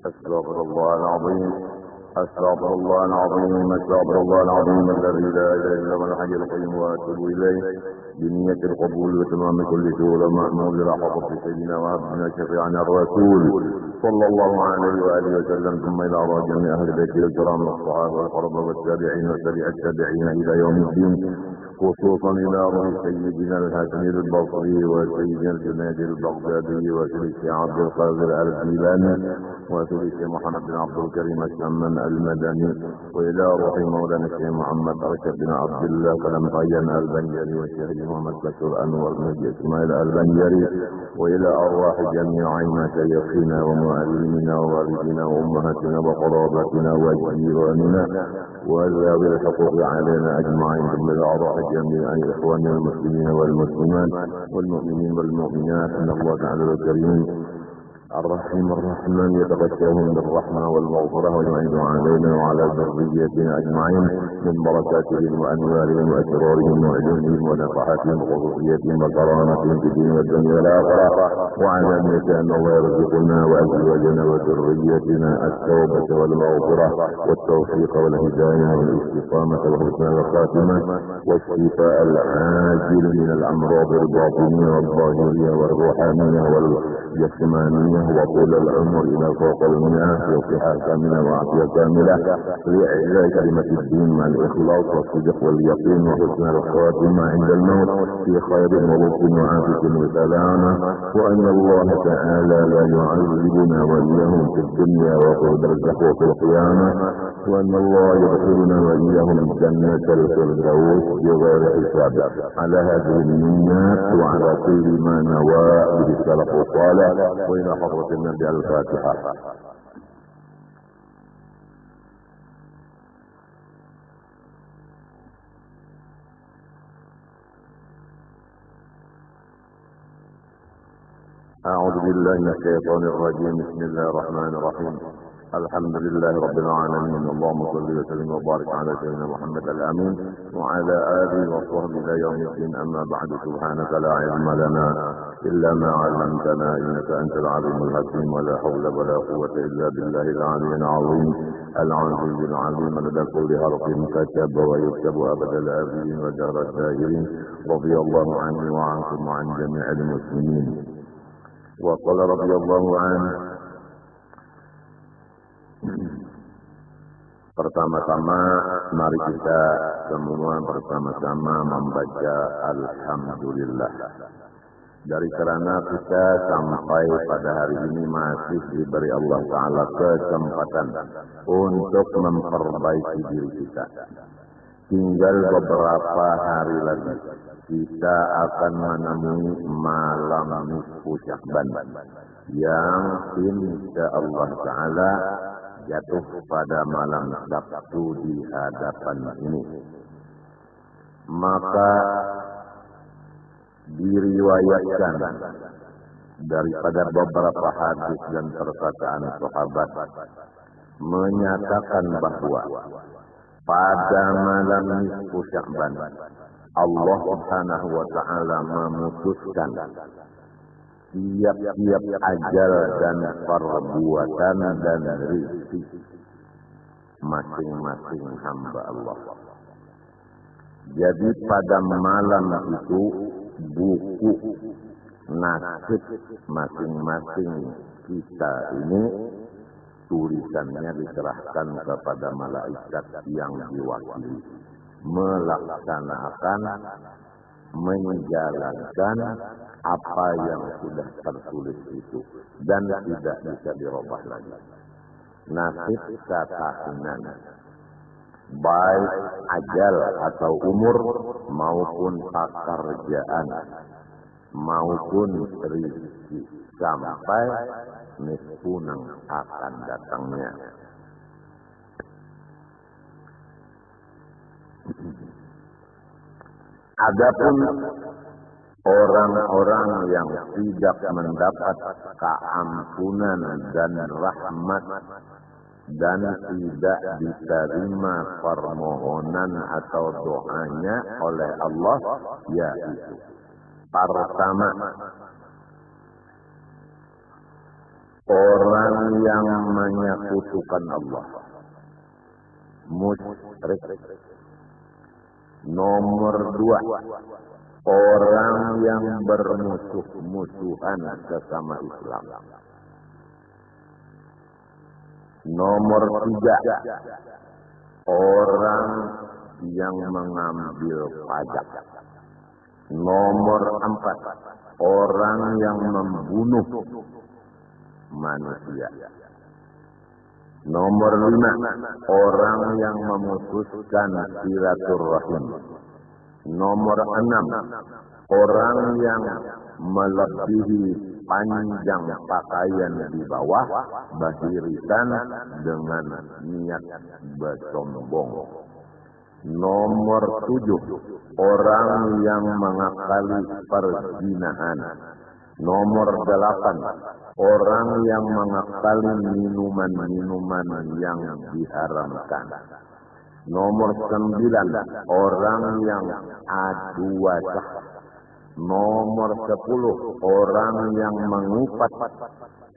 أستغفر الله العظيم. أستغفر الله العظيم. أستغفر الله العظيم الذي لا إله إلا هو الحي القيوم وأتوب إليه بنية القبول وتمام كل شهور مأمول إلى حضرة سيدنا وعبدنا شفيعنا الرسول صلى الله عليه وآله وسلم، ثم إلى أرواح جميع أهل بيته الكرام والصحابة والقربى والتابعين وتابع التابعين إلى يوم الدين، خصوصا إلى روح سيدنا الحسن البصري وسيدنا الجنيد البغدادي وسيدنا عبد القادر الجيلاني وسيدنا محمد بن عبد الكريم الشمن المدني، وإلى روح مولانا الشيخ محمد أرشد بن عبد الله فلم غين البنجري والشيخ محمد بشر أنور بن إسماعيل البنجري، وإلى أرواح جميع مشايخنا ومعلمنا ووالدنا وأمهاتنا وقرابتنا وجيراننا وذوي الحقوق علينا أجمعين، ثم إلى أرواح جميع إخواننا المسلمين والمسلمات والمؤمنين والمؤمنات، إن الله تعالى الكريم الرحيم الرحمن يتغشاهم بالرحمة والمغفرة ويعيد علينا وعلى ذريتنا أجمعين من بركاتهم وأنوارهم وأسرارهم وعلومهم ونفحاتهم وخصوصياتهم وكرامتهم في الدين والدنيا والآخرة، وعلى أن الله يرزقنا وأزواجنا وذريتنا التوبة والمغفرة والتوفيق والهداية والاستقامة وحسن الخاتمة والشفاء العاجل من الأمراض الباطنية والظاهرية والروحانية والجسمانية وطول العمر إلى فوق المئة وصحة كاملة وعافية كاملة لإعلاء كلمة الدين مع الإخلاص والصدق واليقين وحسن الخاتمة عند الموت في خير ولطف وعافية وسلامة، وأن الله تعالى لا يعذبنا وإياهم في الدنيا وفي البرزخ وفي القيامة، وأن الله يدخلنا وإياهم الجنة الفردوس بغير حساب. على هذه النيات وعلى كل ما نوى به السلف الصالح، وإلى حضرة النبي الفاتحة. أعوذ بالله من الشيطان الرجيم. بسم الله الرحمن الرحيم. الحمد لله رب العالمين. اللهم صل وسلم وبارك على سيدنا محمد الأمين وعلى آله وصحبه إلى يوم الدين. أما بعد، سبحانك لا علم لنا إلا ما علمتنا إنك أنت العليم الحكيم، ولا حول ولا قوة إلا بالله العلي العظيم العزيز العليم. لدى كل حرف كتب ويكتب أبد الآبدين وجهر الدائرين. رضي الله عني وعنكم وعن جميع المسلمين. وقال رضي الله عنه. Pertama-tama mari kita semua bersama-sama membaca Alhamdulillah. Dari kerana kita sampai pada hari ini masih diberi Allah Ta'ala kesempatan untuk memperbaiki diri kita. Tinggal beberapa hari lagi kita akan menemui malam nisfu Sya'ban yang insya Allah Ta'ala jatuh pada malam Sabtu di hadapan ini. Maka diriwayatkan daripada beberapa hadis dan perkataan sahabat menyatakan bahwa pada malam nisfu Sya'ban Allah Subhanahu wa Ta'ala memutuskan tiap-tiap ajal dan perbuatan dan rezeki masing-masing hamba Allah. Jadi pada malam itu buku nasib masing-masing kita ini tulisannya diserahkan kepada malaikat yang diwakili melaksanakan, menjalankan apa yang sudah tertulis itu dan tidak bisa dirubah lagi. Nasib ketahunan, baik ajal atau umur maupun pekerjaan maupun rezeki sampai nisfunang akan datangnya. Adapun orang-orang yang tidak mendapat keampunan dan rahmat dan tidak diterima permohonan atau doanya oleh Allah, yaitu pertama, orang yang menyekutukan Allah. Musyrik. Nomor 2, orang yang bermusuh-musuhan sesama Islam. Nomor 3, orang yang mengambil pajak. Nomor 4, orang yang membunuh manusia. Nomor 5, orang yang memutuskan silaturahim. Nomor 6, orang yang melebihi panjang pakaian di bawah bahirisan dengan niat bersombong. Nomor 7, orang yang mengakali perzinahan. Nomor 8, orang yang mengakali minuman-minuman yang diharamkan. Nomor 9, orang yang adu wajah. Nomor 10, orang yang mengupat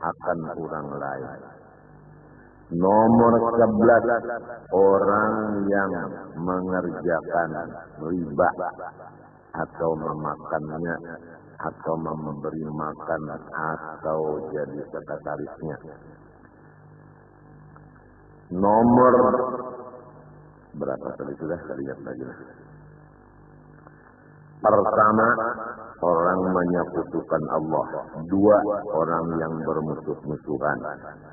akan orang lain. Nomor 11, orang yang mengerjakan riba atau memakannya atau memberi makan atau jadi sekretarisnya. Nomor berapa tadi sudah lihat lagi. Pertama, orang menyekutukan Allah. 2, orang yang bermusuh-musuhan.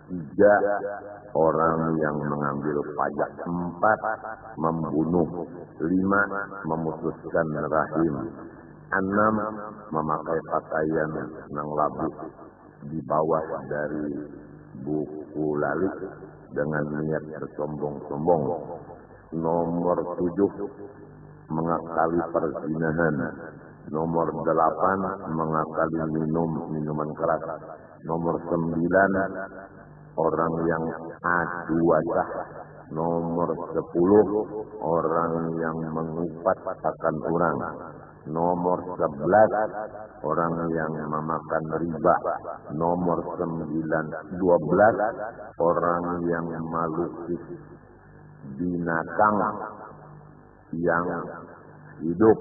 3, orang yang mengambil pajak. 4, membunuh. 5, memutuskan rahim. 6, memakai pakaian yang labu di bawah dari buku lalik dengan niat bersombong-sombong. Nomor 7, mengakali perzinahan. Nomor 8, mengakali minuman keras. Nomor 9, orang yang adu wajah. Nomor 10, orang yang mengupat akan orang. Nomor 11, orang yang memakan riba. Nomor 12, orang yang melukis binatang yang hidup,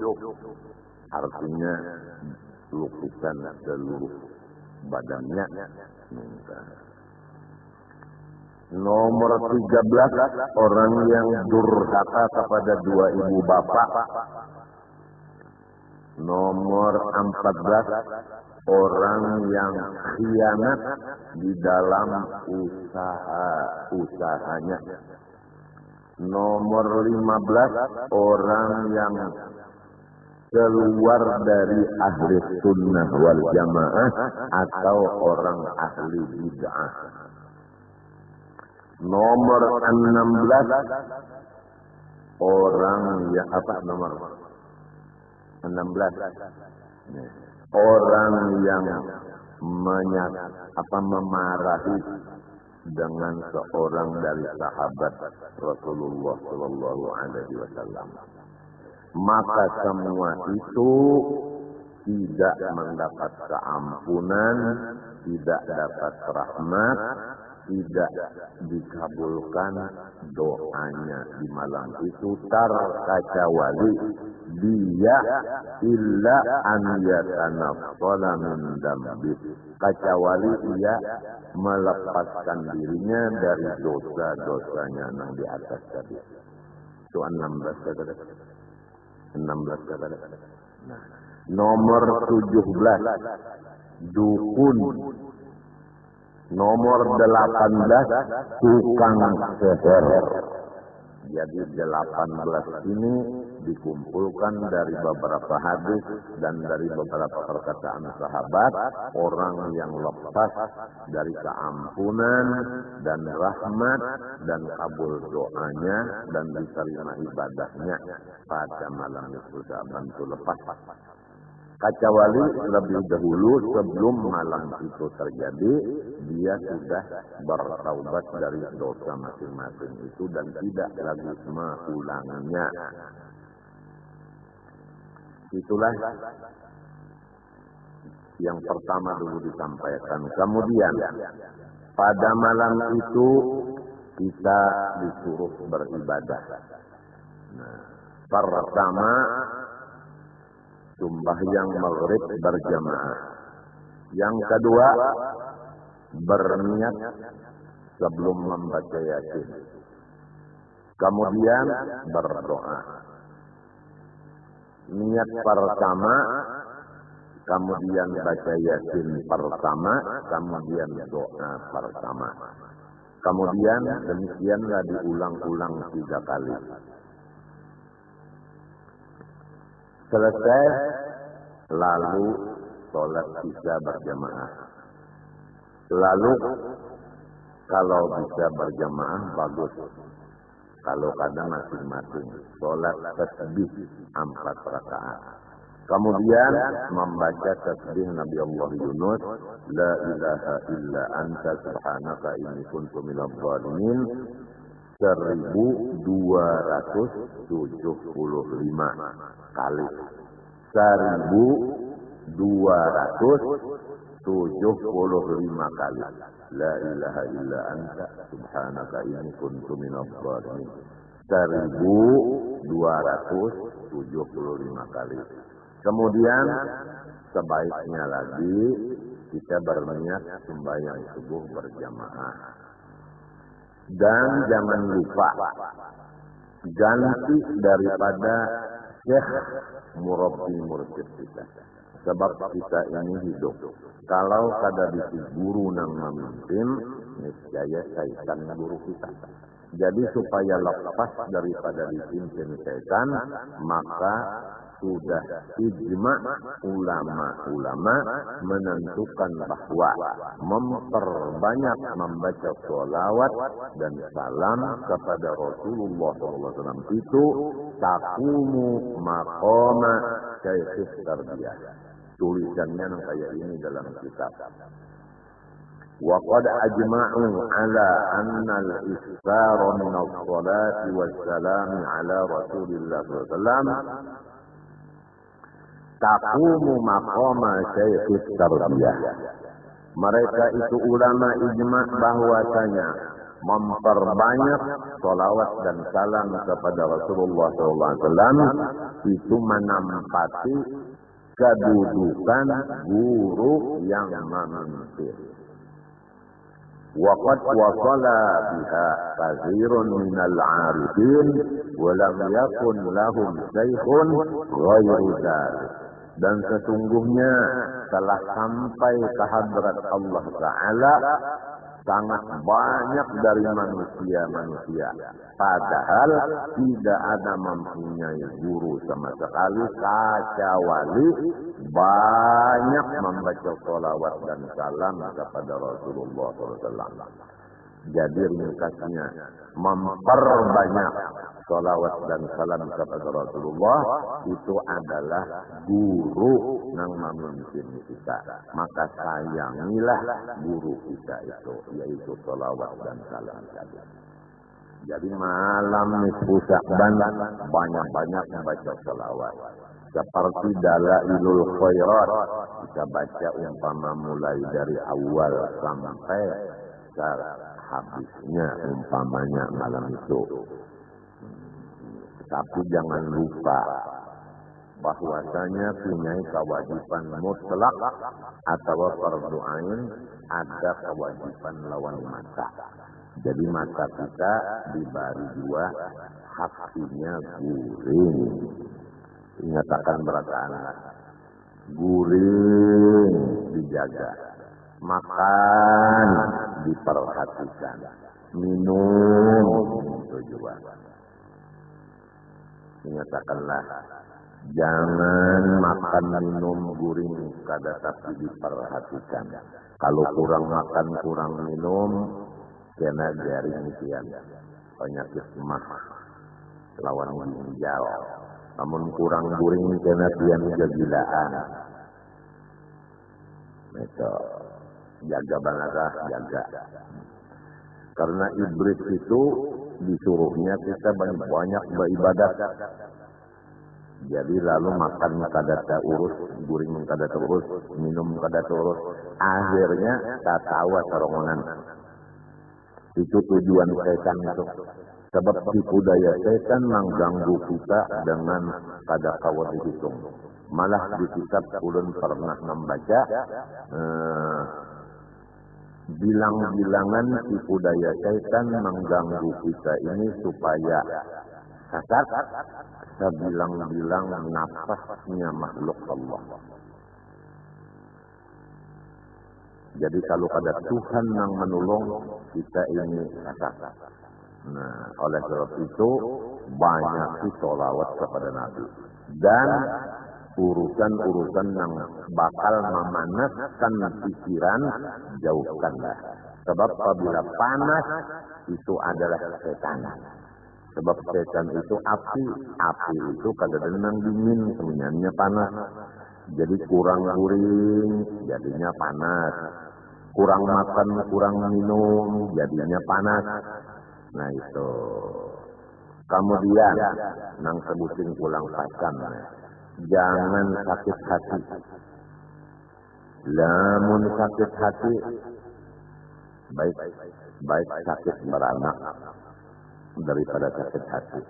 artinya lukisan seluruh badannya. Nomor 13, orang yang durhaka kepada 2 ibu bapak. Nomor 14, orang yang khianat di dalam usahanya. Nomor 15, orang yang keluar dari ahli sunnah wal jamaah atau orang ahli bid'ah. Nomor 16, orang yang nomor 16, orang yang memarahi dengan seorang dari sahabat Rasulullah Shallallahu Alaihi Wasallam. Maka semua itu tidak mendapat keampunan, tidak dapat rahmat, tidak dikabulkan doanya di malam itu terkecuali dia illa an yatanaffala min dambi, kecuali ia melepaskan dirinya dari dosa-dosanya yang di atas tadi. Itu 16 kata. 16 kata. Nah, nomor 17, dukun. Nomor 18, tukang sihir. Jadi 18 ini dikumpulkan dari beberapa hadis dan dari beberapa perkataan sahabat, orang yang lepas dari keampunan dan rahmat dan kabul doanya dan diterima ibadahnya pada malam itu bantu lepas. Kecuali lebih dahulu sebelum malam itu terjadi, dia sudah bertaubat dari dosa masing-masing itu dan tidak lagi mengulanginya. Itulah yang pertama dulu disampaikan. Kemudian pada malam itu kita disuruh beribadah. Nah, pertama sembahyang maghrib berjamaah. Yang kedua berniat sebelum membaca Yasin. Kemudian berdoa. Niat pertama, kemudian baca Yasin pertama, kemudian doa pertama. Kemudian demikianlah diulang-ulang 3 kali. Selesai, lalu sholat isya berjamaah. Lalu kalau bisa berjamaah bagus. Kalau kadang masing-masing sholat tasbih 4 rakaat. Kemudian membaca tasbih Nabi Allah Yunus, La ilaha illa anta subhanaka inni kuntu minadh dhalimin, 1275 kali. 1275 kali. La ilaha illa anta subhanaka inni kuntu minadh dhalimin. 1275 kali. Kemudian sebaiknya lagi kita berniat sembahyang subuh berjamaah. Dan jangan lupa ganti daripada syekh murabbi mursyid kita. Sebab kita ini hidup. Kalau kada bisi guru nang memimpin, niscaya syaitan guru kita. Jadi supaya lepas daripada dipimpin syaitan, maka sudah ijma ulama-ulama menentukan bahwa memperbanyak membaca sholawat dan salam kepada Rasulullah SAW itu taqumu maqama syaikhis tarbiyah. Tulisannya kayak ini dalam kitab. وقد أجمعوا على أن الإكثار من الصلاة والسلام على رسول الله صلى الله عليه وسلم تقوم مقام شيخ التربية. Mereka itu ulama ijma bahwasanya memperbanyak salawat dan salam kepada Rasulullah SAW itu menempati kedudukan guru yang memimpin. وقد وصل بها كثير من العارفين ولم يكن لهم شيخ غير ذلك. Dan sesungguhnya telah sampai ke hadrat Allah Ta'ala sangat banyak dari manusia-manusia. Padahal tidak ada mempunyai guru sama sekali, kecuali banyak membaca sholawat dan salam kepada Rasulullah SAW. Jadi ringkasnya, memperbanyak sholawat dan salam kepada Rasulullah itu adalah guru yang memimpin kita. Maka sayangilah guru kita itu, yaitu sholawat dan salam tadi. Jadi malam nisfu Sya'ban banyak-banyak membaca sholawat. Seperti Dalailul Khairat, kita baca umpama mulai dari awal sampai habisnya umpamanya malam itu. Tapi jangan lupa bahwasanya punya kewajiban mutlak atau fardu ain, ada kewajiban lawan mata. Jadi mata kita diberi 2, haknya guring. Ingatakan berataan guring dijaga, makan diperhatikan, minum tujuan. Ingatakanlah, jangan makan minum guring kada tapi diperhatikan. Kalau kurang makan kurang minum, kena jaring kian penyakit mah lawan ginjal. Namun kurang guring kena kian kegilaan. Itu jaga bangetlah, jaga. Karena iblis itu disuruhnya kita banyak beribadat. Jadi lalu makan kada terurus, guring kada terurus, minum kada terurus. Akhirnya tak tahu sarongonan. Itu tujuan setan itu. Sebab tipu daya setan mengganggu kita dengan kada kawat dihitung. Malah di kitab ulun pernah membaca bilang-bilangan tipu daya setan mengganggu kita ini supaya sesat sebilang-bilang nafasnya makhluk Allah. Jadi kalau ada Tuhan yang menolong kita ini sesat. Nah, oleh sebab itu banyak sholawat kepada Nabi dan urusan-urusan yang bakal memanaskan pikiran jauhkanlah. Sebab apabila panas itu adalah setan. Sebab setan itu api itu kadang-kadang dingin, sebenarnya panas. Jadi kurang guring, jadinya panas. Kurang makan, kurang minum, jadinya panas. Nah itu. Kemudian, nang sebutin pulang pasan. Jangan sakit hati. Lamun sakit hati, baik sakit beranak daripada sakit hati.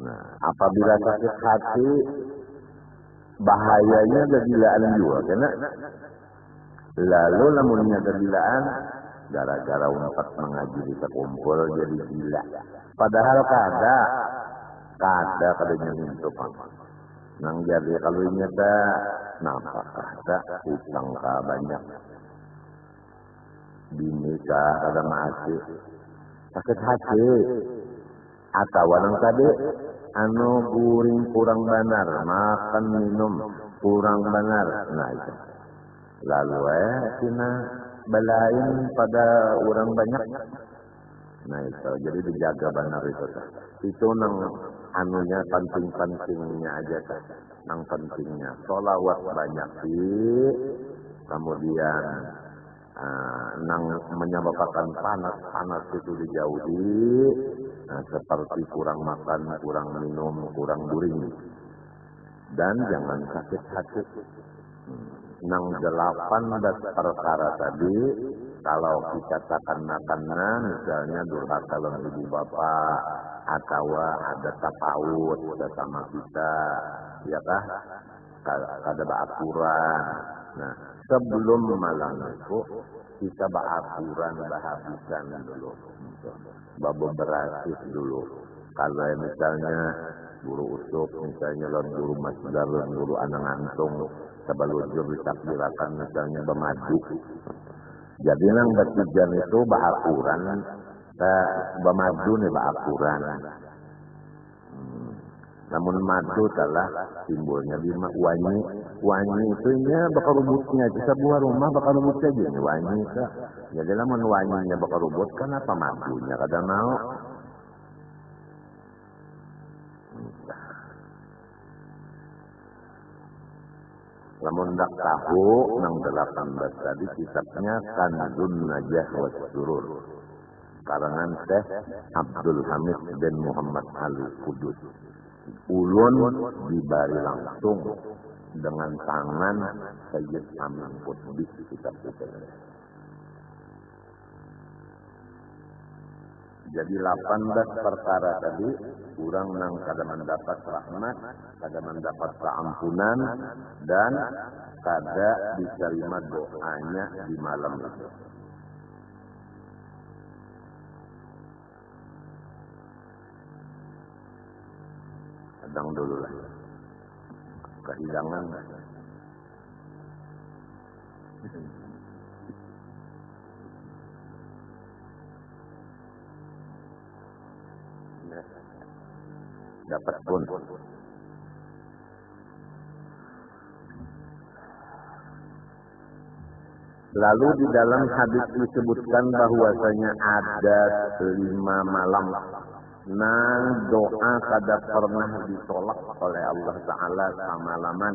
Nah, apabila sakit hati, bahayanya kegilaan juga, karena lalu lamunnya kegilaan, gara-gara umpat mengaji di sekumpul jadi gila. Padahal kada nyentuh. Nang jadi kalau nyata, nampak kada utang ka banyak. Bini ka kada mati. Sakit hati. Atau orang tadi, guring kurang benar, makan minum kurang benar. Nah itu. Lalu sina balain pada orang banyak. Nah itu, jadi dijaga benar itu. Itu nang anunya penting-pentingnya aja kan. Nang pentingnya sholawat banyak sih. Kemudian nang menyebabkan panas itu dijauhi. Nah, seperti kurang makan, kurang minum, kurang guring. Dan jangan sakit hati. Nang 18 perkara tadi, kalau kita karena misalnya durhaka dengan ibu bapak, atau ada tapaut sama kita, ya kah? Kada baakuran. Nah, sebelum malam itu, kita baakuran, bahabisan dulu. Beberapa dulu. Kalau misalnya guru usuk, misalnya guru masdar, guru anang antung, sebelum ditakbirakan misalnya bermadu. Jadi nang bertujuan itu bahakuran, bermadu nih bahakuran. Namun madu telah simbolnya lima wangi. Wangi itu bakal rubutnya. Bisa buah rumah bakal rubut saja nih wangi. Jadi namun wanginya bakal rubut, kenapa madunya kadang mau? Namun dak tahu nang 18 tadi kitabnya Kanzun Najah was Surur. Karangan Syekh Abdul Hamid bin Muhammad Ali Kudus. Ulun dibari langsung dengan tangan Sayyid Amin Qutbis kitab kita. Jadi 18 perkara tadi, kurang nang kada mendapat rahmat, kada mendapat keampunan, dan kada diterima doanya di malam itu. Sedang dulu lah. Kehilangan. Dapat pun. Lalu di dalam hadis disebutkan bahwasanya ada 5 malam nang doa kada pernah ditolak oleh Allah Ta'ala semalaman,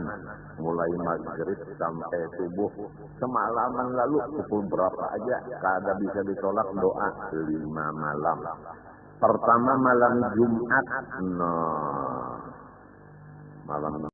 mulai maghrib sampai subuh. Semalaman lalu pukul berapa aja kada bisa ditolak doa 5 malam. Pertama malam Jumat, malam